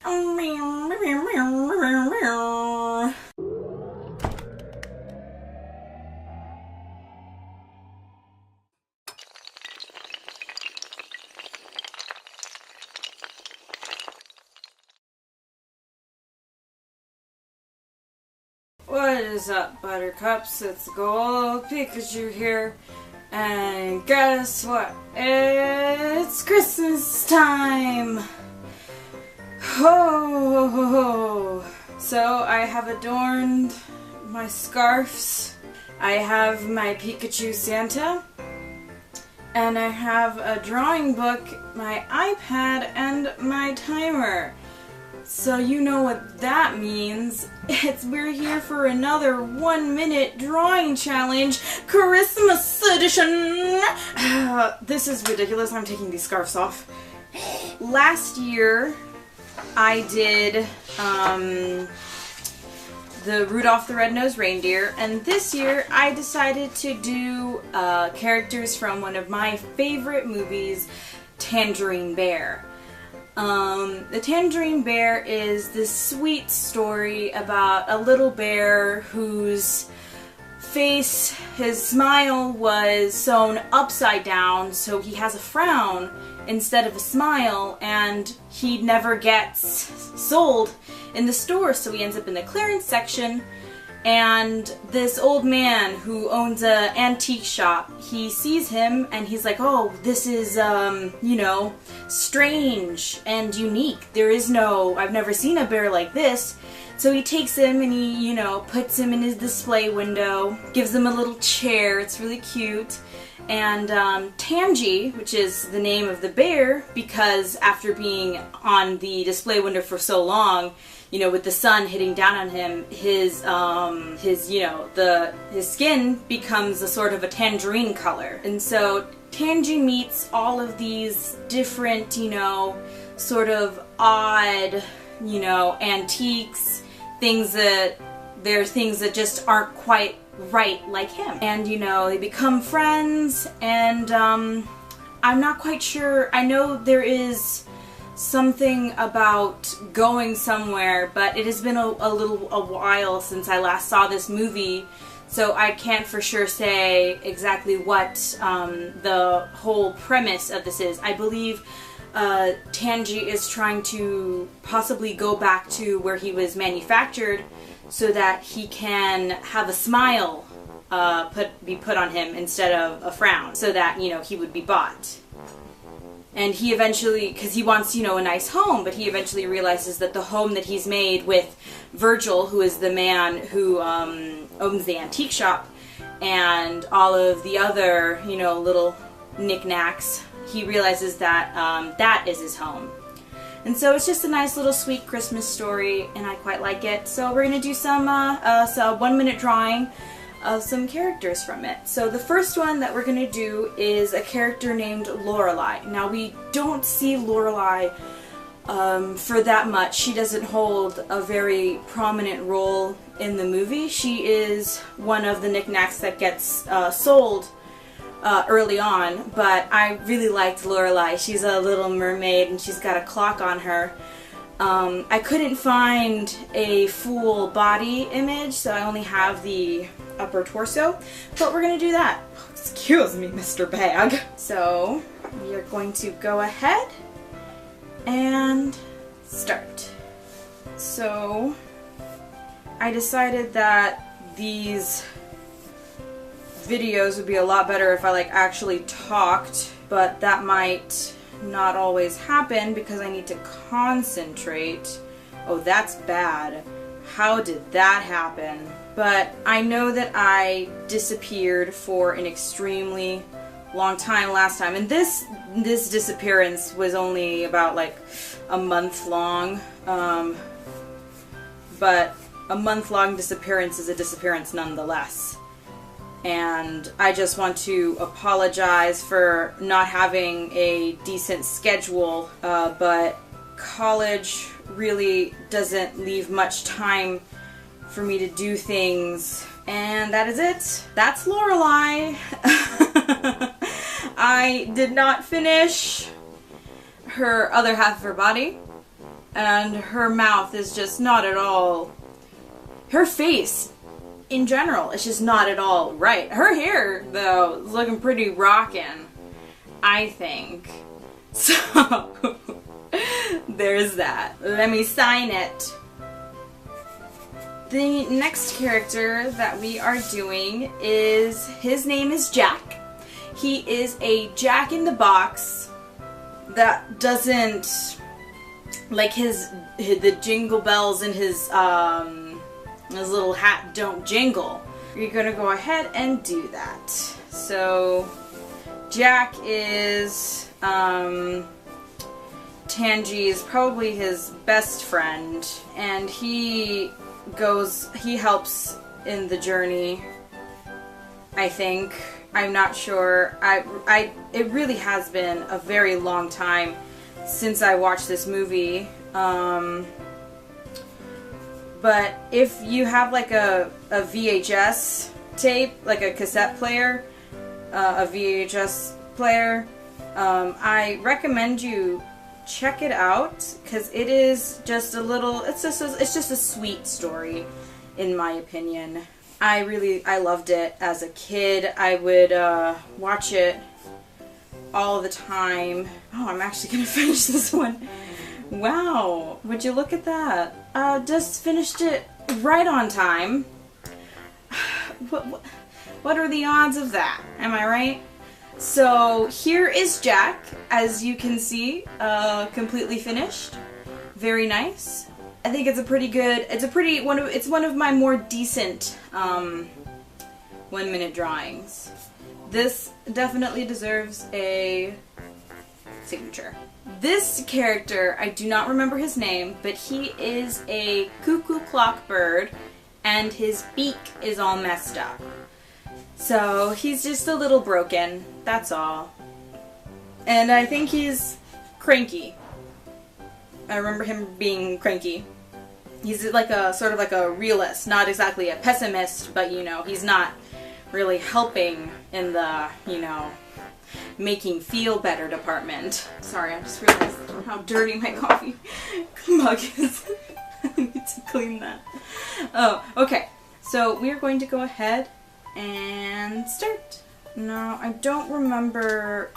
What is up, Buttercups? It's GoldPikachu here, and guess what? It's Christmas time! Ho ho ho ho! So I have adorned my scarves, I have my Pikachu Santa, and I have a drawing book, my iPad, and my timer. So you know what that means. We're here for another 1-minute drawing challenge, Christmas edition! This is ridiculous, I'm taking these scarves off. Last year, I did the Rudolph the Red-Nosed Reindeer, and this year I decided to do characters from one of my favorite movies, Tangerine Bear. The Tangerine Bear is this sweet story about a little bear whose face, his smile was sewn upside down, so he has a frown instead of a smile, and he never gets sold in the store, so he ends up in the clearance section. And this old man who owns an antique shop, he sees him and he's like, oh, this is, you know, strange and unique. I've never seen a bear like this. So he takes him and he, you know, puts him in his display window, gives him a little chair, it's really cute. And Tangy, which is the name of the bear, because after being on the display window for so long, you know, with the sun hitting down on him, his skin becomes a sort of a tangerine color. And so Tangy meets all of these different, you know, sort of odd, you know, antiques, things that just aren't quite right like him. And, you know, they become friends, and I'm not quite sure. I know there is something about going somewhere, but it has been a while since I last saw this movie, so I can't for sure say exactly what the whole premise of this is. I believe Tangy is trying to possibly go back to where he was manufactured so that he can have a smile be put on him instead of a frown, so that, you know, he would be bought. And he eventually, because he wants, you know, a nice home, but he eventually realizes that the home that he's made with Virgil, who is the man who owns the antique shop, and all of the other, you know, little knickknacks, he realizes that that is his home. And so it's just a nice little sweet Christmas story, and I quite like it. So we're going to do some 1-minute drawing of some characters from it. So the first one that we're going to do is a character named Lorelei. Now we don't see Lorelei for that much. She doesn't hold a very prominent role in the movie. She is one of the knickknacks that gets sold early on, but I really liked Lorelei. She's a little mermaid and she's got a clock on her. I couldn't find a full body image, so I only have the upper torso, but we're gonna do that. Excuse me, Mr. Bag. So we are going to go ahead and start. So I decided that these videos would be a lot better if I actually talked, but that might not always happen because I need to concentrate. Oh, that's bad. How did that happen? But I know that I disappeared for an extremely long time last time, and this disappearance was only about like a month long, but a month-long disappearance is a disappearance nonetheless. And I just want to apologize for not having a decent schedule, but college really doesn't leave much time for me to do things. And that is it. That's Lorelei. I did not finish her other half of her body. and her mouth is just not at all, her face in general is just not at all right. Her hair, though, is looking pretty rockin', I think. So, there's that. Let me sign it. The next character that we are doing is, his name is Jack. He is a Jack-in-the-Box that doesn't, like the jingle bells in his little hat don't jingle. You're gonna go ahead and do that. So, Jack is, Tangi's probably his best friend, and he helps in the journey, I think. I'm not sure. It really has been a very long time since I watched this movie. But if you have like a VHS tape, like a cassette player, a VHS player, I recommend you check it out, because it is just a little, it's just a sweet story, in my opinion. I loved it as a kid. I would watch it all the time. Oh, I'm actually gonna finish this one. Wow, would you look at that? Just finished it right on time. What are the odds of that? Am I right? So here is Jack, as you can see, completely finished. Very nice. I think it's a pretty good, it's one of my more decent 1-minute drawings. This definitely deserves a signature. This character, I do not remember his name, but he is a cuckoo clock bird, and his beak is all messed up. So he's just a little broken, that's all. And I think he's cranky. I remember him being cranky. He's like a sort of like a realist, not exactly a pessimist, but you know, he's not really helping in the, you know, making feel better department. Sorry, I just realized how dirty my coffee mug is. I need to clean that. Oh, okay. So we're going to go ahead and start. Now, I don't remember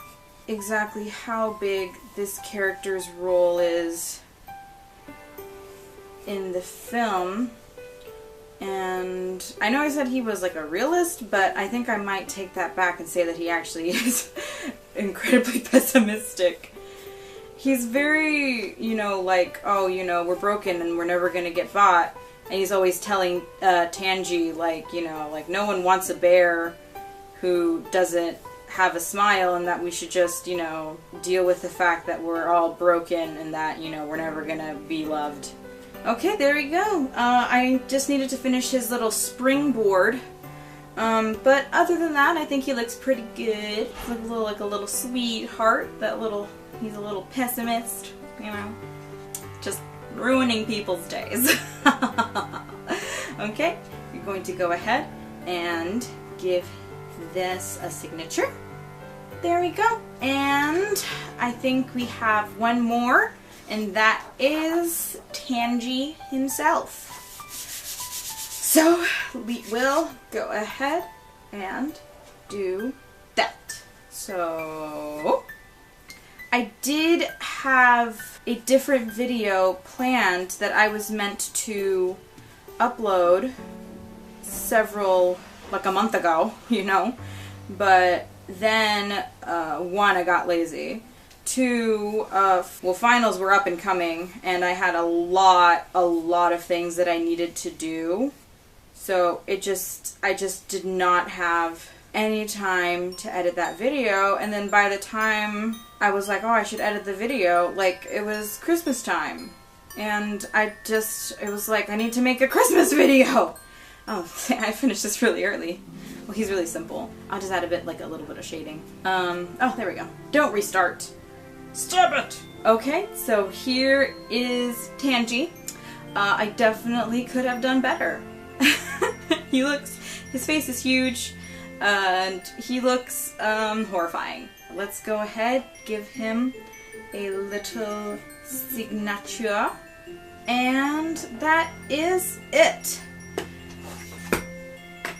exactly how big this character's role is in the film, and I know I said he was like a realist, but I think I might take that back and say that he actually is incredibly pessimistic. He's very, you know, like, oh, you know, we're broken and we're never gonna get bought. And he's always telling Tangi, like, you know, like, no one wants a bear who doesn't have a smile, and that we should just, you know, deal with the fact that we're all broken and that, you know, we're never gonna be loved. Okay, there we go. I just needed to finish his little springboard. But other than that, I think he looks pretty good. Like a little sweetheart. He's a little pessimist, you know. Just ruining people's days. Okay, you're going to go ahead and give this a signature. There we go. And I think we have one more, and that is Tangi himself. So we will go ahead and do that. So I did have a different video planned that I was meant to upload like a month ago, you know, but then one, I got lazy. Two, well, finals were up and coming, and I had a lot of things that I needed to do. So I just did not have any time to edit that video, and then by the time I was like, oh, I should edit the video, like, it was Christmas time. And it was like, I need to make a Christmas video! Oh, I finished this really early. Well, he's really simple. I'll just add a little bit of shading. Oh, there we go. Don't restart. Stop it! Okay, so here is Tangi. I definitely could have done better. His face is huge, and he looks horrifying. Let's go ahead, give him a little signature. And that is it.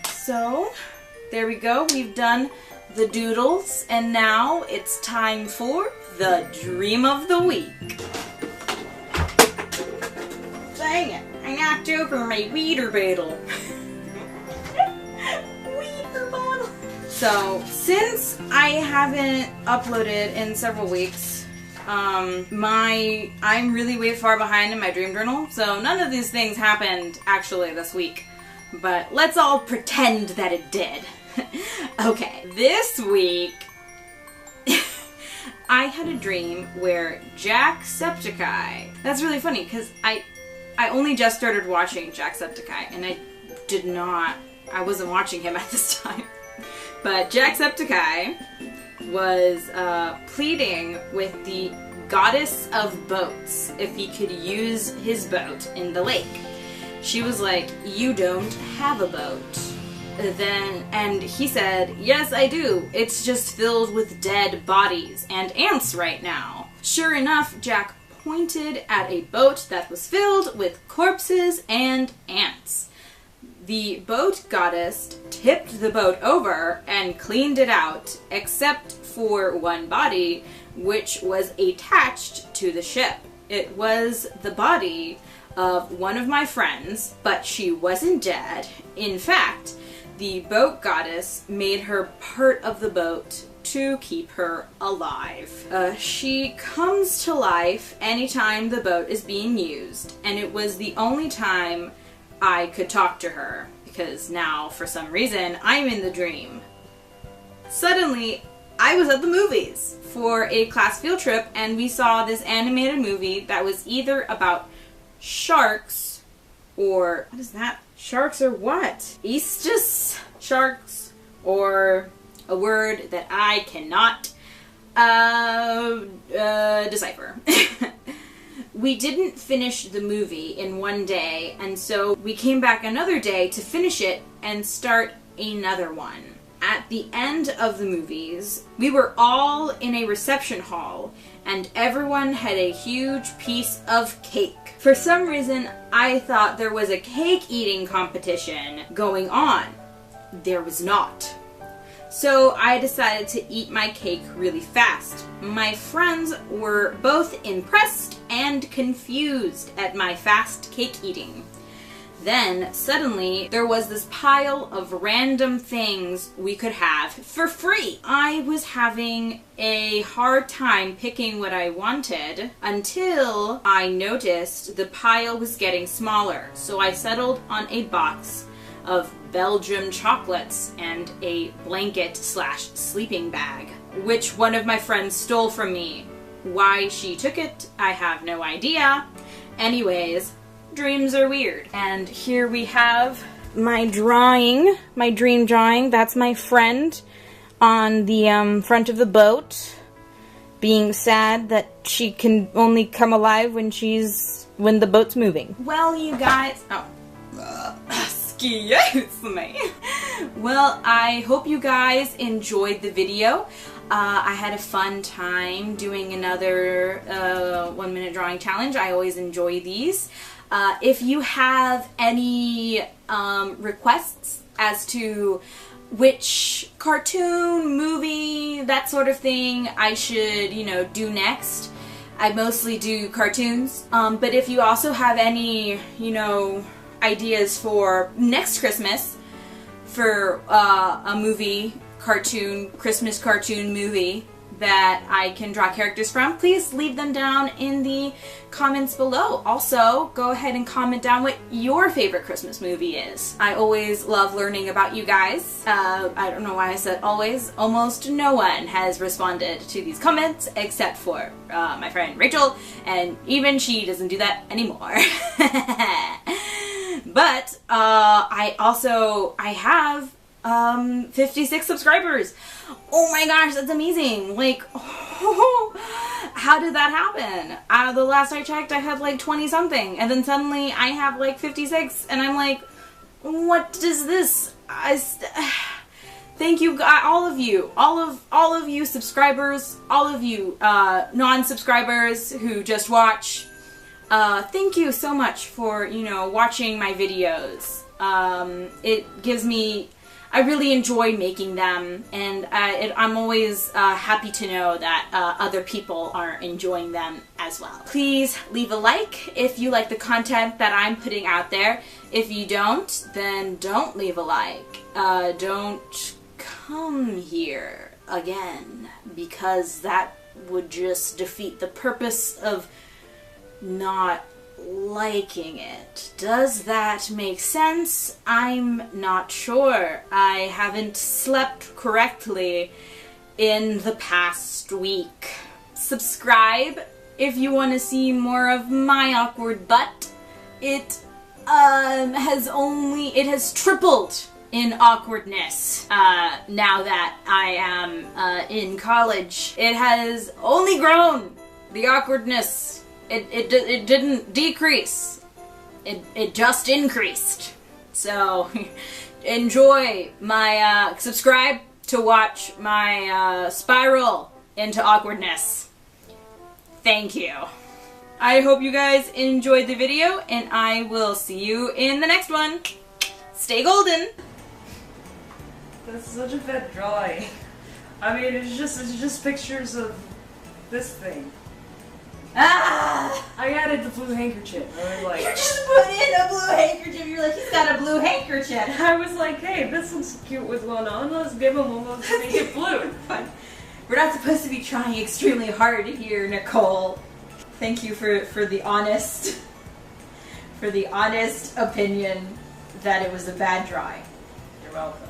So, there we go. We've done the doodles, and now it's time for the dream of the week. Dang it, I knocked over my weeder bottle. Weeder bottle. So, since I haven't uploaded in several weeks, I'm really way far behind in my dream journal, so none of these things happened actually this week. But let's all pretend that it did. Okay, this week I had a dream where Jacksepticeye. That's really funny because I only just started watching Jacksepticeye, and I wasn't watching him at this time. But Jacksepticeye was pleading with the goddess of boats if he could use his boat in the lake. She was like, "You don't have a boat." And he said, "Yes, I do. It's just filled with dead bodies and ants right now." Sure enough, Jack pointed at a boat that was filled with corpses and ants. The boat goddess tipped the boat over and cleaned it out, except for one body, which was attached to the ship. It was the body of one of my friends, but she wasn't dead. In fact, the boat goddess made her part of the boat to keep her alive. She comes to life anytime the boat is being used, and it was the only time I could talk to her, because now, for some reason, I'm in the dream. Suddenly, I was at the movies for a class field trip, and we saw this animated movie that was either about sharks, or what is that? Sharks or what? Eastus sharks, or a word that I cannot decipher. We didn't finish the movie in one day, and so we came back another day to finish it and start another one. At the end of the movies, we were all in a reception hall, and everyone had a huge piece of cake. For some reason, I thought there was a cake eating competition going on. There was not. So I decided to eat my cake really fast. My friends were both impressed and confused at my fast cake eating. Then, suddenly, there was this pile of random things we could have for free. I was having a hard time picking what I wanted until I noticed the pile was getting smaller. So I settled on a box of Belgium chocolates and a blanket/sleeping bag, which one of my friends stole from me. Why she took it, I have no idea. Anyways, dreams are weird. And here we have my drawing, my dream drawing. That's my friend on the front of the boat, being sad that she can only come alive when the boat's moving. Well, you guys, excuse me. Well, I hope you guys enjoyed the video. I had a fun time doing another 1 minute drawing challenge. I always enjoy these. If you have any requests as to which cartoon, movie, that sort of thing I should, do next, I mostly do cartoons. But if you also have any, ideas for next Christmas for a movie, Christmas cartoon movie that I can draw characters from, please leave them down in the comments below. Also, go ahead and comment down what your favorite Christmas movie is. I always love learning about you guys. I don't know why I said always. Almost no one has responded to these comments except for my friend Rachel, and even she doesn't do that anymore. But I have 56 subscribers. Oh my gosh, that's amazing. Like, how did that happen? The last I checked, I had like 20 something, and then suddenly I have like 56, and I'm like, what is this? Thank you, all of you subscribers, all of you non-subscribers who just watch. thank you so much for, you know, watching my videos. It gives me, I really enjoy making them, and I'm always happy to know that other people are enjoying them as well. Please leave a like if you like the content that I'm putting out there. If you don't, then don't leave a like. Don't come here again, because that would just defeat the purpose of not liking it. Does that make sense? I'm not sure. I haven't slept correctly in the past week. Subscribe if you want to see more of my awkward butt. It has tripled in awkwardness now that I am in college. It has only grown. The awkwardness. It didn't decrease. It just increased. So enjoy my subscribe to watch my spiral into awkwardness. Thank you. I hope you guys enjoyed the video, and I will see you in the next one. Stay golden. That's such a bad drawing. I mean, it's just pictures of this thing. Ah! I added the blue handkerchief. I was like, You just put in a blue handkerchief. You're like, he's got a blue handkerchief. I was like, hey, this looks cute with one on. Let's give him one. Let's make it blue. We're not supposed to be trying extremely hard here, Nicole. Thank you for the honest opinion that it was a bad drawing. You're welcome.